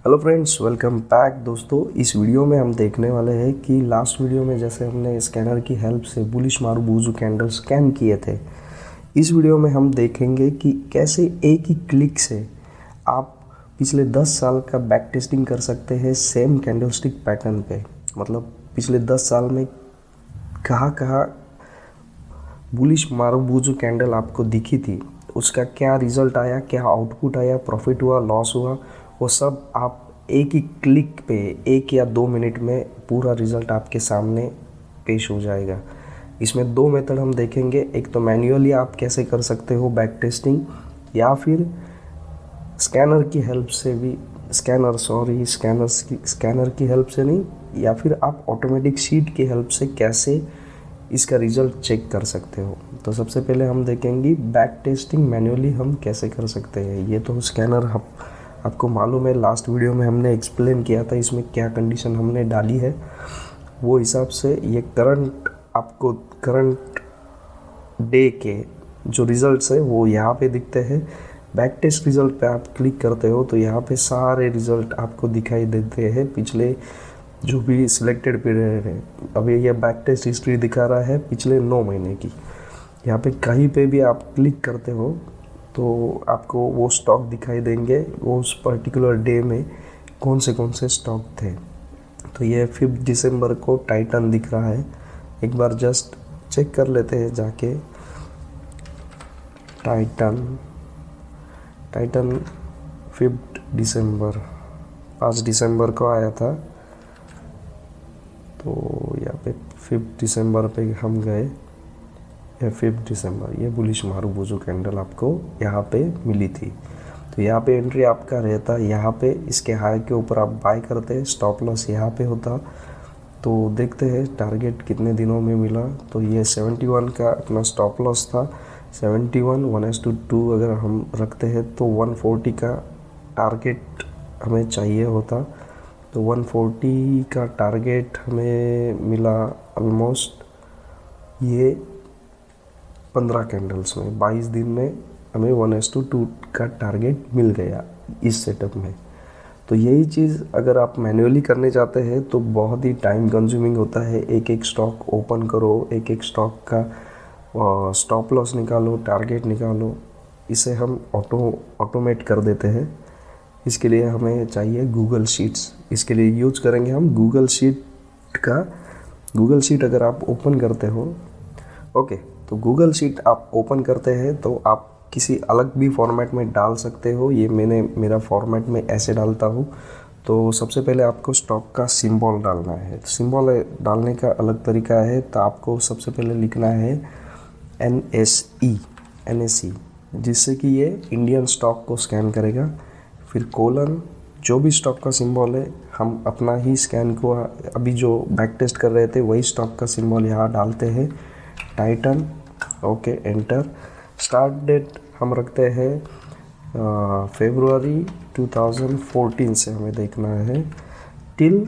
Hello friends, welcome back. दोस्तों, इस video में हम देखने वाले हैं कि लास्ट वीडियो में जैसे हमने स्कैनर की हेल्प से बुलिश मारुबुजू कैंडल स्कैन किए थे, इस वीडियो में हम देखेंगे कि कैसे एक ही क्लिक से आप पिछले 10 साल का बैक टेस्टिंग कर सकते हैं सेम कैंडलस्टिक पैटर्न पे। मतलब पिछले 10 साल में कहाँ कहाँ बुलिश मारुबुजू कैंडल आपको दिखी थी, उसका क्या रिज़ल्ट आया, क्या आउटपुट आया, प्रॉफिट हुआ, लॉस हुआ, वो सब आप एक ही क्लिक पे 1 या 2 मिनट में पूरा रिज़ल्ट आपके सामने पेश हो जाएगा। इसमें 2 मेथड हम देखेंगे। एक तो मैन्युअली आप कैसे कर सकते हो बैक टेस्टिंग, या फिर स्कैनर की हेल्प से भी स्कैनर की हेल्प से नहीं, या फिर आप ऑटोमेटिक शीट की हेल्प से कैसे इसका रिज़ल्ट चेक कर सकते हो। तो सबसे पहले हम देखेंगे बैक टेस्टिंग मैन्युअली हम कैसे कर सकते हैं। ये तो स्कैनर आपको मालूम है, लास्ट वीडियो में हमने एक्सप्लेन किया था इसमें क्या कंडीशन हमने डाली है, वो हिसाब से ये करंट डे के जो रिज़ल्ट्स है वो यहाँ पे दिखते हैं। बैक टेस्ट रिज़ल्ट पे आप क्लिक करते हो तो यहाँ पे सारे रिज़ल्ट आपको दिखाई देते हैं, पिछले जो भी सिलेक्टेड पीरियड है। अभी ये बैक टेस्ट हिस्ट्री दिखा रहा है पिछले 9 महीने की। यहाँ पे कहीं पे भी आप क्लिक करते हो तो आपको वो स्टॉक दिखाई देंगे, वो उस पर्टिकुलर डे में कौन से स्टॉक थे। तो ये 5 दिसंबर को टाइटन दिख रहा है। एक बार जस्ट चेक कर लेते हैं जाके। टाइटन 5 दिसंबर 5 दिसंबर को आया था। तो यहाँ पे 5 दिसंबर पे हम गए। 5 दिसंबर ये बुलिश मारुबुजू कैंडल आपको यहाँ पे मिली थी। तो यहाँ पे एंट्री आपका रहता, यहाँ पे इसके हाई के ऊपर आप बाय करते, स्टॉप लॉस यहाँ पे होता। तो देखते हैं टारगेट कितने दिनों में मिला। तो ये 71 का अपना स्टॉप लॉस था। 71 1:2 अगर हम रखते हैं तो 140 का टारगेट हमें चाहिए होता। तो 140 का टारगेट हमें मिला ऑलमोस्ट ये 15 कैंडल्स में। 22 दिन में हमें 1:2 का टारगेट मिल गया इस सेटअप में। तो यही चीज़ अगर आप मैन्युअली करने चाहते हैं तो बहुत ही टाइम कंज्यूमिंग होता है। एक एक स्टॉक ओपन करो, एक एक स्टॉक का स्टॉप लॉस निकालो, टारगेट निकालो। इसे हम ऑटोमेट कर देते हैं। इसके लिए हमें चाहिए गूगल शीट्स। इसके लिए यूज करेंगे हम गूगल शीट अगर आप ओपन करते हो, ओके, तो गूगल शीट आप ओपन करते हैं तो आप किसी अलग भी फॉर्मेट में डाल सकते हो। ये मेरा फॉर्मेट में ऐसे डालता हूँ। तो सबसे पहले आपको स्टॉक का सिंबल डालना है। तो सिंबल डालने का अलग तरीका है। तो आपको सबसे पहले लिखना है NSE, जिससे कि ये इंडियन स्टॉक को स्कैन करेगा। फिर कोलन, जो भी स्टॉक का सिंबल है हम अपना ही स्कैन को, अभी जो बैक टेस्ट कर रहे थे वही स्टॉक का सिंबल यहाँ डालते हैं। Titan, okay, enter. Start date हम रखते हैं फरवरी 2014 से हमें देखना है टिल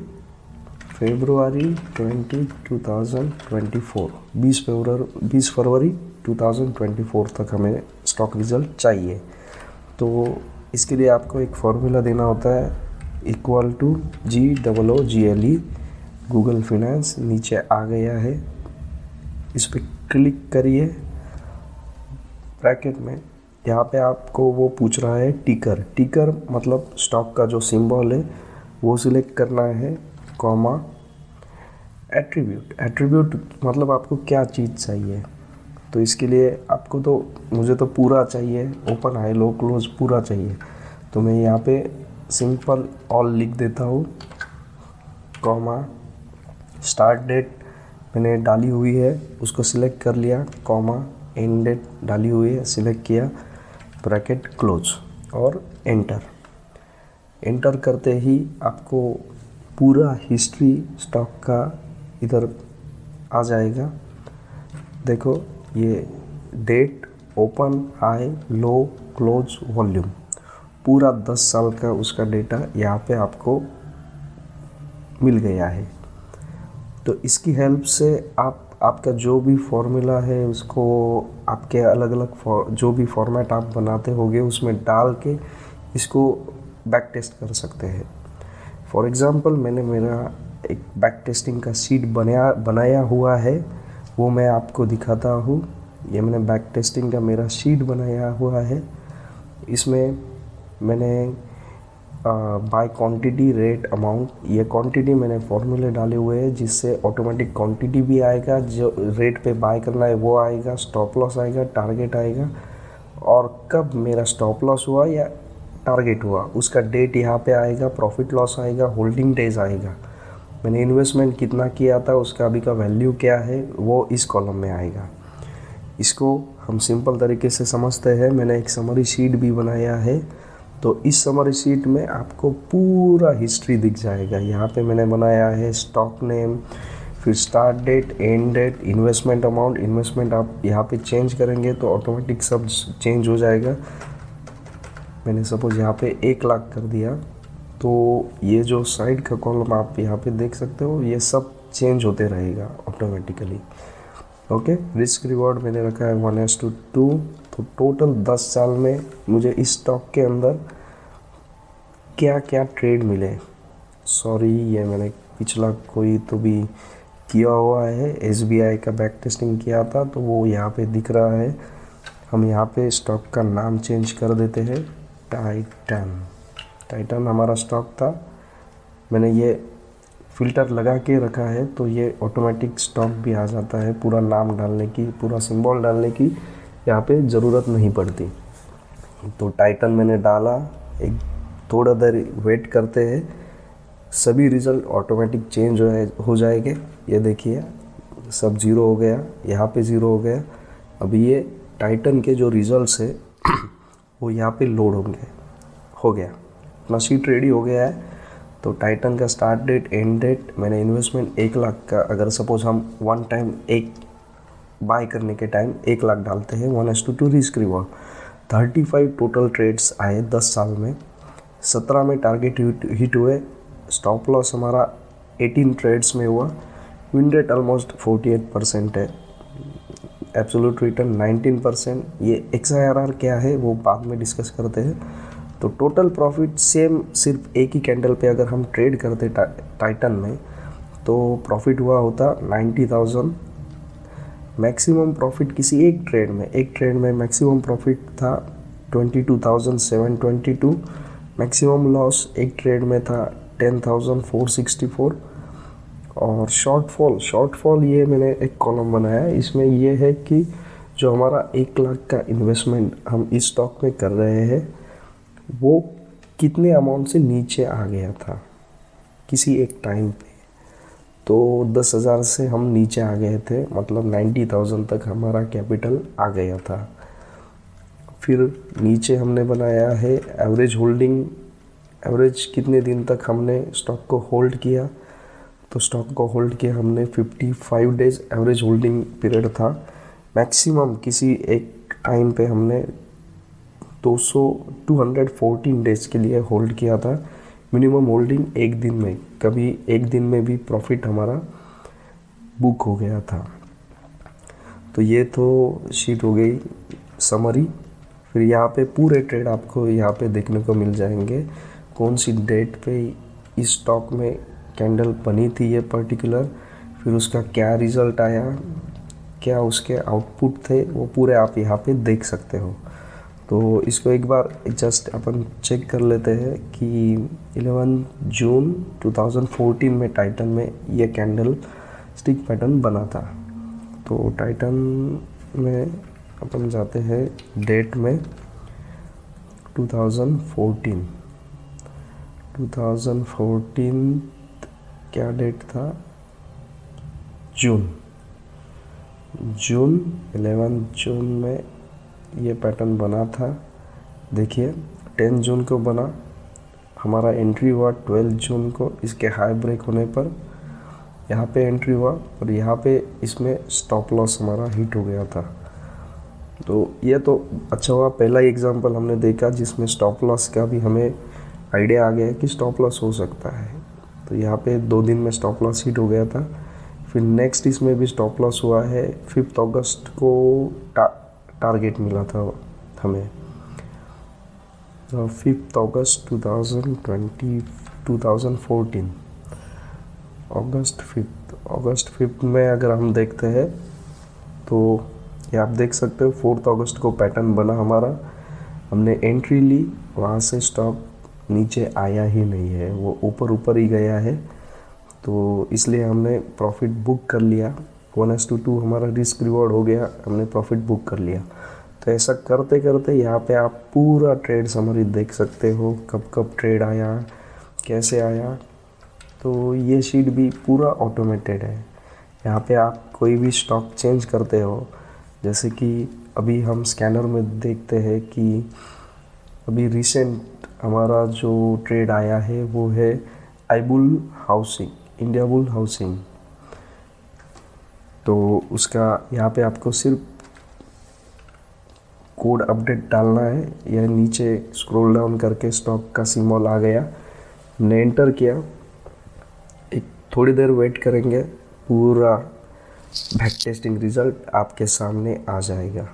फरवरी 2024। 20 फरवरी 2024 तक हमें स्टॉक रिजल्ट चाहिए। तो इसके लिए आपको एक फॉर्मूला देना होता है, =GOOGLE, गूगल फाइनेंस। नीचे आ गया है, इस पर क्लिक करिए। ब्रैकेट में यहाँ पे आपको वो पूछ रहा है टिकर मतलब स्टॉक का जो सिंबल है वो सिलेक्ट करना है, कॉमा, एट्रीब्यूट मतलब आपको क्या चीज़ चाहिए। तो इसके लिए आपको मुझे तो पूरा चाहिए, ओपन हाई लो क्लोज पूरा चाहिए। तो मैं यहाँ पे सिंपल ऑल लिख देता हूँ, कॉमा, स्टार्ट डेट मैंने डाली हुई है उसको सिलेक्ट कर लिया, कॉमा, एंड डेट डाली हुई है सिलेक्ट किया, ब्रैकेट क्लोज और एंटर करते ही आपको पूरा हिस्ट्री स्टॉक का इधर आ जाएगा। देखो ये डेट, ओपन, हाई, लो, क्लोज, वॉल्यूम, पूरा 10 साल का उसका डेटा यहाँ पे आपको मिल गया है। तो इसकी हेल्प से आपका जो भी फॉर्मूला है उसको आपके अलग अलग जो भी फॉर्मेट आप बनाते होगे उसमें डाल के इसको बैक टेस्ट कर सकते हैं। फॉर एग्ज़ाम्पल मैंने मेरा एक बैक टेस्टिंग का शीट बनाया हुआ है, वो मैं आपको दिखाता हूँ। ये मैंने बैक टेस्टिंग का मेरा शीट बनाया हुआ है। इसमें मैंने बाय क्वांटिटी रेट अमाउंट, ये क्वांटिटी मैंने फॉर्मूले डाले हुए हैं जिससे ऑटोमेटिक क्वांटिटी भी आएगा, जो रेट पे बाय करना है वो आएगा, स्टॉप लॉस आएगा, टारगेट आएगा, और कब मेरा स्टॉप लॉस हुआ या टारगेट हुआ उसका डेट यहाँ पे आएगा, प्रॉफिट लॉस आएगा, होल्डिंग डेज आएगा, मैंने इन्वेस्टमेंट कितना किया था उसका अभी का वैल्यू क्या है वो इस कॉलम में आएगा। इसको हम सिंपल तरीके से समझते हैं। मैंने एक समरी शीट भी बनाया है, तो इस समरी शीट में आपको पूरा हिस्ट्री दिख जाएगा। यहाँ पे मैंने बनाया है स्टॉक नेम, फिर start date, end date, investment amount. Investment आप यहाँ पे चेंज करेंगे तो ऑटोमेटिक सब चेंज हो जाएगा। मैंने सपोज यहाँ पे 1 लाख कर दिया, तो ये जो साइड का कॉलम आप यहाँ पे देख सकते हो, ये सब चेंज होते रहेगा ऑटोमेटिकली। ओके, रिस्क रिवॉर्ड मैंने रखा है 1:2। तो टोटल 10 साल में मुझे इस स्टॉक के अंदर क्या क्या ट्रेड मिले। सॉरी, ये मैंने पिछला कोई तो भी किया हुआ है, SBI का बैक टेस्टिंग किया था तो वो यहाँ पे दिख रहा है। हम यहाँ पे स्टॉक का नाम चेंज कर देते हैं, टाइटन हमारा स्टॉक था। मैंने ये फ़िल्टर लगा के रखा है तो ये ऑटोमेटिक स्टॉक भी आ जाता है, पूरा नाम डालने की, पूरा सिंबल डालने की यहाँ पे ज़रूरत नहीं पड़ती। तो टाइटन मैंने डाला, एक थोड़ा देर वेट करते हैं, सभी रिज़ल्ट ऑटोमेटिक चेंज हो जाएंगे। ये देखिए सब 0 हो गया, यहाँ पे 0 हो गया। अभी ये टाइटन के जो रिज़ल्ट्स है वो यहाँ पे लोड होंगे। हो गया, अपना शीट रेडी हो गया है। तो टाइटन का स्टार्ट डेट, एंड डेट, मैंने इन्वेस्टमेंट 1 लाख का, अगर सपोज हम वन टाइम एक बाय करने के टाइम 1 लाख डालते हैं, 1:2 रिस्क रिवॉर्ड, 35 टोटल ट्रेड्स आए 10 साल में, 17 में टारगेट हिट हुए, स्टॉप लॉस हमारा 18 ट्रेड्स में हुआ, विन रेट ऑलमोस्ट 48% है, एब्सोल्यूट रिटर्न 19%। ये XIRR क्या है वो बाद में डिस्कस करते हैं। तो टोटल प्रॉफिट सेम, सिर्फ एक ही कैंडल पे अगर हम ट्रेड करते टाइटन में तो प्रॉफिट हुआ होता 90,000। मैक्सिमम प्रॉफिट किसी एक ट्रेड में मैक्सिमम प्रॉफिट था 22,722। मैक्सिमम लॉस एक ट्रेड में था 10,464। और शॉर्टफॉल ये मैंने एक कॉलम बनाया है, इसमें ये है कि जो हमारा 1 लाख का इन्वेस्टमेंट हम इस स्टॉक में कर रहे हैं वो कितने अमाउंट से नीचे आ गया था किसी एक टाइम पे। तो 10,000 से हम नीचे आ गए थे, मतलब 90,000 तक हमारा कैपिटल आ गया था। फिर नीचे हमने बनाया है एवरेज होल्डिंग, एवरेज कितने दिन तक हमने स्टॉक को होल्ड किया। तो स्टॉक को होल्ड किया हमने 55 डेज एवरेज होल्डिंग पीरियड था। मैक्सिमम किसी एक टाइम पे हमने 214 डेज के लिए होल्ड किया था। मिनिमम होल्डिंग एक दिन में, कभी एक दिन में भी प्रॉफिट हमारा बुक हो गया था। तो ये तो शीट हो गई समरी। फिर यहाँ पे पूरे ट्रेड आपको यहाँ पे देखने को मिल जाएंगे, कौन सी डेट पे इस स्टॉक में कैंडल बनी थी ये पर्टिकुलर, फिर उसका क्या रिज़ल्ट आया, क्या उसके आउटपुट थे, वो पूरे आप यहाँ पे देख सकते हो। तो इसको एक बार जस्ट अपन चेक कर लेते हैं कि 11 जून 2014 में टाइटन में ये कैंडल स्टिक पैटर्न बना था। तो टाइटन में अपन जाते हैं डेट में 2014 क्या डेट था, जून 11 जून में ये पैटर्न बना था। देखिए 10 जून को बना, हमारा एंट्री हुआ 12 जून को, इसके हाई ब्रेक होने पर यहाँ पे एंट्री हुआ और यहाँ पे इसमें स्टॉप लॉस हमारा हिट हो गया था। तो ये तो अच्छा हुआ, पहला एग्जांपल हमने देखा जिसमें स्टॉप लॉस का भी हमें आइडिया आ गया कि स्टॉप लॉस हो सकता है। तो यहाँ पे 2 दिन में स्टॉप लॉस हिट हो गया था। फिर नेक्स्ट इसमें भी स्टॉप लॉस हुआ है, 5 अगस्त को टारगेट मिला था हमें। तो 5 अगस्त 2020 2014, अगस्त 5 में अगर हम देखते हैं तो ये आप देख सकते हो 4 अगस्त को पैटर्न बना हमारा, हमने एंट्री ली, वहाँ से स्टॉक नीचे आया ही नहीं है, वो ऊपर ऊपर ही गया है, तो इसलिए हमने प्रॉफिट बुक कर लिया। 1:2 हमारा रिस्क रिवॉर्ड हो गया, हमने प्रॉफिट बुक कर लिया। तो ऐसा करते करते यहाँ पे आप पूरा ट्रेड समरी देख सकते हो, कब कब ट्रेड आया, कैसे आया। तो ये शीट भी पूरा ऑटोमेटेड है। यहाँ पे आप कोई भी स्टॉक चेंज करते हो, जैसे कि अभी हम स्कैनर में देखते हैं कि अभी रिसेंट हमारा जो ट्रेड आया है वो है आईबुल हाउसिंग, इंडिया बुल हाउसिंग। तो उसका यहाँ पे आपको सिर्फ कोड अपडेट डालना है, या नीचे स्क्रॉल डाउन करके स्टॉक का सिंबल आ गया, हमने एंटर किया, एक थोड़ी देर वेट करेंगे, पूरा बैक टेस्टिंग रिजल्ट आपके सामने आ जाएगा।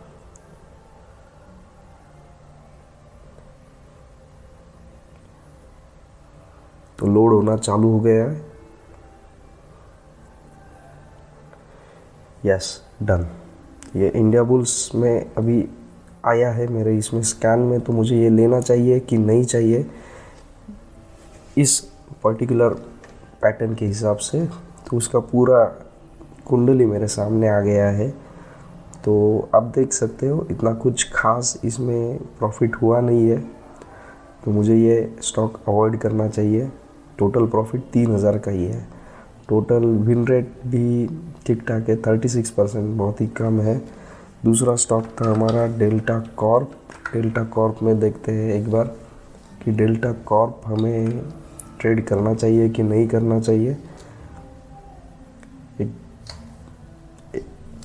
तो लोड होना चालू हो गया है। Yes, done. ये इंडिया बुल्स में अभी आया है मेरे इसमें स्कैन में, तो मुझे ये लेना चाहिए कि नहीं चाहिए इस पर्टिकुलर पैटर्न के हिसाब से। तो उसका पूरा कुंडली मेरे सामने आ गया है। तो आप देख सकते हो इतना कुछ खास इसमें प्रॉफिट हुआ नहीं है, तो मुझे ये स्टॉक अवॉइड करना चाहिए। टोटल प्रॉफिट 3000 का ही है। टोटल विन रेट भी ठीक ठाक है, 36%, बहुत ही कम है। दूसरा स्टॉक था हमारा डेल्टा कॉर्प। डेल्टा कॉर्प में देखते हैं एक बार कि डेल्टा कॉर्प हमें ट्रेड करना चाहिए कि नहीं करना चाहिए।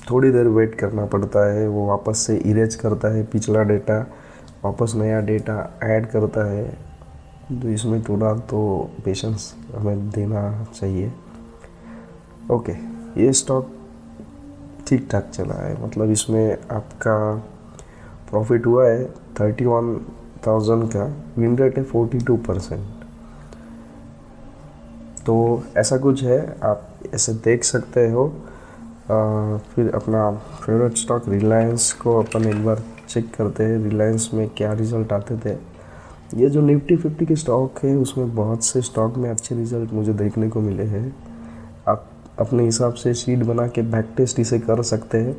थोड़ी देर वेट करना पड़ता है, वो वापस से इरेज करता है पिछला डेटा, वापस नया डेटा ऐड करता है। तो इसमें थोड़ा तो पेशेंस हमें देना चाहिए। ओके, ये स्टॉक ठीक ठाक चला है, मतलब इसमें आपका प्रॉफिट हुआ है 31,000 का, विन रेट है 42%। तो ऐसा कुछ है, आप ऐसे देख सकते हो। फिर अपना फेवरेट स्टॉक रिलायंस को अपन एक बार चेक करते हैं, रिलायंस में क्या रिज़ल्ट आते थे। ये जो निफ्टी 50 के स्टॉक है उसमें बहुत से स्टॉक में अच्छे रिज़ल्ट मुझे देखने को मिले हैं। आप अपने हिसाब से शीट बना के बैक टेस्ट इसे कर सकते हैं।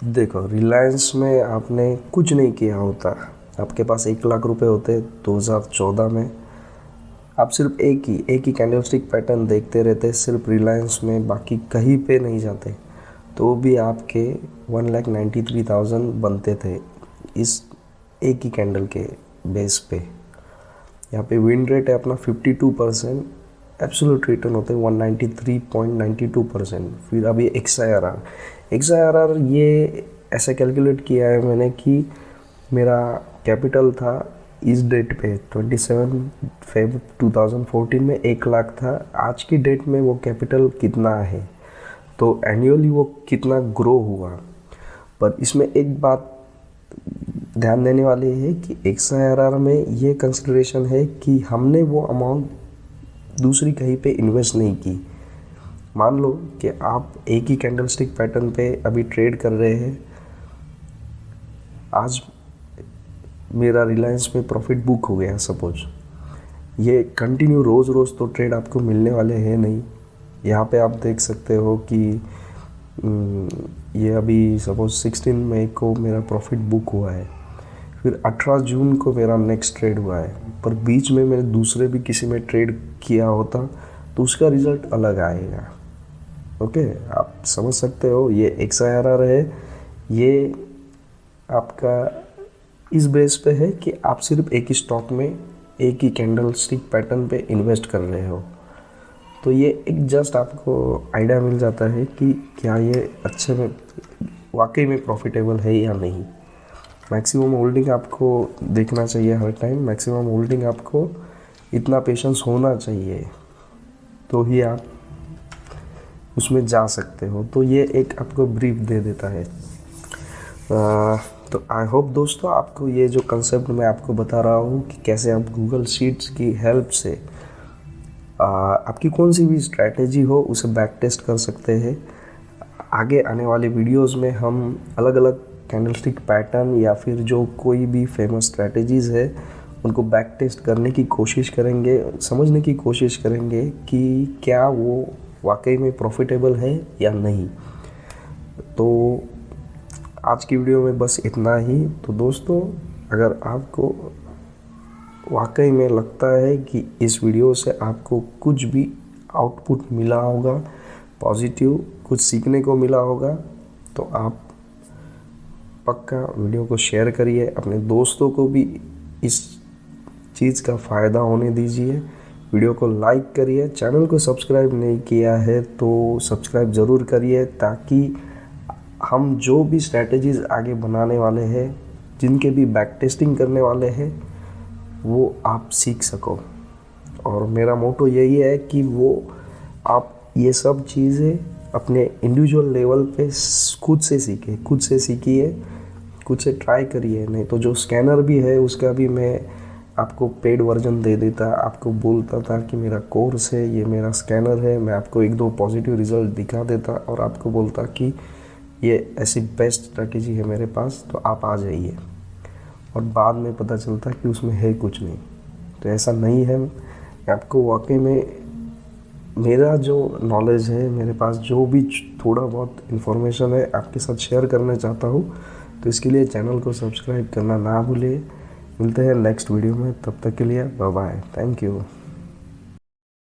देखो, रिलायंस में आपने कुछ नहीं किया होता, आपके पास 1 लाख रुपए होते 2014 में, आप सिर्फ एक ही कैंडलस्टिक पैटर्न देखते रहते सिर्फ रिलायंस में, बाकी कहीं पे नहीं जाते, तो भी आपके 1,93,000 बनते थे इस एक ही कैंडल के बेस पे। यहाँ पे विन रेट है अपना 52%, एब्सोल्यूट रिटर्न होते हैं 193.92%। फिर अभी XIRR ये ऐसे कैलकुलेट किया है मैंने कि मेरा कैपिटल था इस डेट पे 27 Feb 2014 में 1 लाख था, आज की डेट में वो कैपिटल कितना है, तो एनुअली वो कितना ग्रो हुआ। पर इसमें एक बात ध्यान देने वाली है कि XIRR में ये कंसिडरेशन है कि हमने वो अमाउंट दूसरी कहीं पे इन्वेस्ट नहीं की। मान लो कि आप एक ही कैंडलस्टिक पैटर्न पे अभी ट्रेड कर रहे हैं, आज मेरा रिलायंस में प्रॉफिट बुक हो गया सपोज, ये कंटिन्यू रोज़ तो ट्रेड आपको मिलने वाले हैं नहीं। यहाँ पे आप देख सकते हो कि ये अभी सपोज 16 मई को मेरा प्रॉफिट बुक हुआ है, फिर 18 जून को मेरा नेक्स्ट ट्रेड हुआ है, पर बीच में मैंने दूसरे भी किसी में ट्रेड किया होता तो उसका रिज़ल्ट अलग आएगा। ओके, आप समझ सकते हो, ये XIRR है, ये आपका इस बेस पे है कि आप सिर्फ एक ही स्टॉक में एक ही कैंडल स्टिक पैटर्न पे इन्वेस्ट कर रहे हो। तो ये एक जस्ट आपको आइडिया मिल जाता है कि क्या ये अच्छे में वाकई में प्रॉफिटेबल है या नहीं। मैक्सिमम होल्डिंग आपको देखना चाहिए हर टाइम, मैक्सिमम होल्डिंग आपको इतना पेशेंस होना चाहिए, तो ही आप उसमें जा सकते हो। तो ये एक आपको ब्रीफ दे देता है। तो आई होप दोस्तों आपको ये जो कंसेप्ट मैं आपको बता रहा हूँ कि कैसे आप गूगल शीट्स की हेल्प से आपकी कौन सी भी स्ट्रैटेजी हो उसे बैक टेस्ट कर सकते हैं। आगे आने वाले वीडियोस में हम अलग अलग कैंडलस्टिक पैटर्न या फिर जो कोई भी फेमस स्ट्रैटेजीज़ है उनको बैक टेस्ट करने की कोशिश करेंगे, समझने की कोशिश करेंगे कि क्या वो वाकई में प्रॉफिटेबल है या नहीं। तो आज की वीडियो में बस इतना ही। तो दोस्तों, अगर आपको वाकई में लगता है कि इस वीडियो से आपको कुछ भी आउटपुट मिला होगा, पॉजिटिव कुछ सीखने को मिला होगा, तो आप पक्का वीडियो को शेयर करिए, अपने दोस्तों को भी इस चीज़ का फ़ायदा होने दीजिए। वीडियो को लाइक करिए, चैनल को सब्सक्राइब नहीं किया है तो सब्सक्राइब ज़रूर करिए, ताकि हम जो भी स्ट्रैटेजीज़ आगे बनाने वाले हैं, जिनके भी बैक टेस्टिंग करने वाले हैं, वो आप सीख सको। और मेरा मोटो यही है कि वो आप ये सब चीज़ें अपने इंडिविजुअल लेवल पे खुद से सीखें, खुद से सीखिए, खुद से ट्राई करिए। नहीं तो जो स्कैनर भी है उसका भी मैं आपको पेड वर्जन दे देता, आपको बोलता था कि मेरा कोर्स है, ये मेरा स्कैनर है, मैं आपको 1-2 पॉजिटिव रिज़ल्ट दिखा देता और आपको बोलता कि ये ऐसी बेस्ट स्ट्रैटेजी है मेरे पास, तो आप आ जाइए। और बाद में पता चलता कि उसमें है कुछ नहीं। तो ऐसा नहीं है। आपको वाकई में मेरा जो नॉलेज है, मेरे पास जो भी थोड़ा बहुत इन्फॉर्मेशन है, आपके साथ शेयर करना चाहता हूँ। तो इसके लिए चैनल को सब्सक्राइब करना ना भूलिए। मिलते हैं नेक्स्ट वीडियो में, तब तक के लिए बाय बाय, थैंक यू।